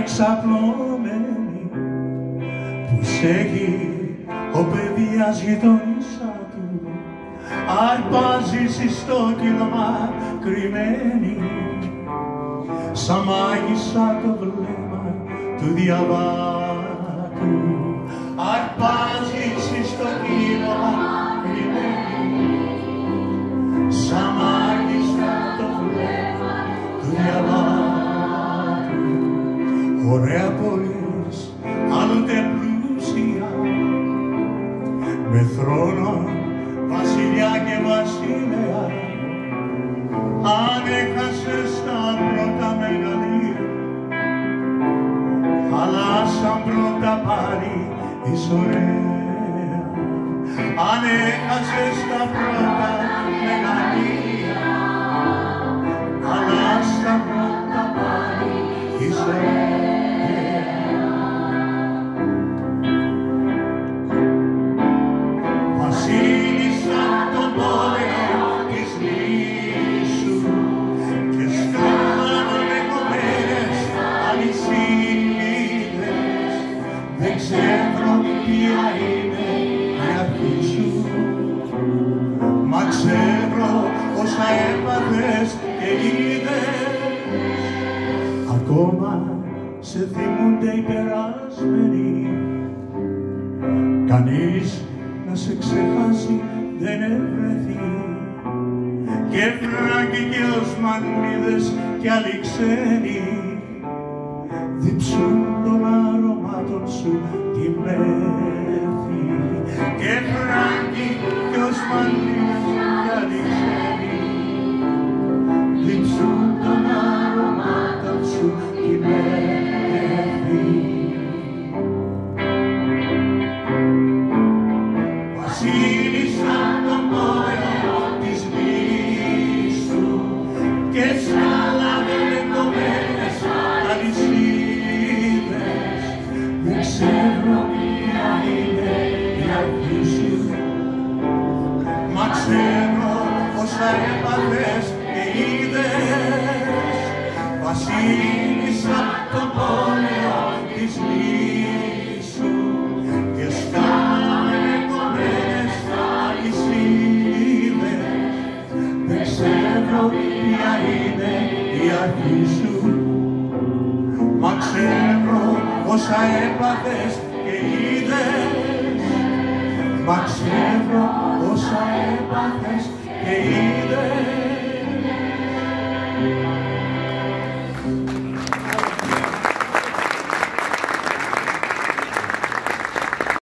ξαπλωμένη που στέγει ο παιδιάς γειτονίσσα του, αρπάζει στο κύλωμα κρυμμένη, σαν μάγισσα το βλέμμα του διαβάτου. Αρπάζει στο κύλωμα κρυμμένη, σαν μάγισσα το βλέμμα του διαβάτου. Ωραία πόλης, άλλοτε πλούσια, με θρόνο βασιλιά και βασίλεα, αν έχασες τα πρώτα μεγαλεία, αλλά σαν πρώτα πάλι είσαι ωραία. Αν έχασες τα πρώτα μεγαλεία, αλλά σαν πρώτα πάλι είσαι ωραία. Βασίλισσα των πόλεων της νήσου και σκάλανε κομμένες αλυσίδες, δεν ξέρω ποια είναι η αρχή σου, μα ξέρω όσα έπαθες και είδες. Ακόμα σε θυμούνται οι περασμένοι, κανείς να σε ξεχάσει δεν ευρεθεί, και Φράγκοι και Οσμανίδες κι άλλοι ξένοι διψούν των αρωμάτων σου τη μέθη. Και Φράγκοι και Οσμανίδες κι άλλοι ξένοι διψούν των αρωμάτων σου τη μέθη. Βασίλισσα των πόλεων της νήσου και σκάλανε κομμένες αλυσίδες, δεν ξέρω ποια είναι η αρχή σου, μα ξέρω όσα έπαθες και είδες. Βασίλισσα των πόλεων της νήσου και σκάλανε κομμένες αλυσίδες, δεν ξέρω ποια είναι η αρχή σου, μα ξέρω όσα έπαθες και είδες. Μα ξέρω όσα έπαθες και είδες.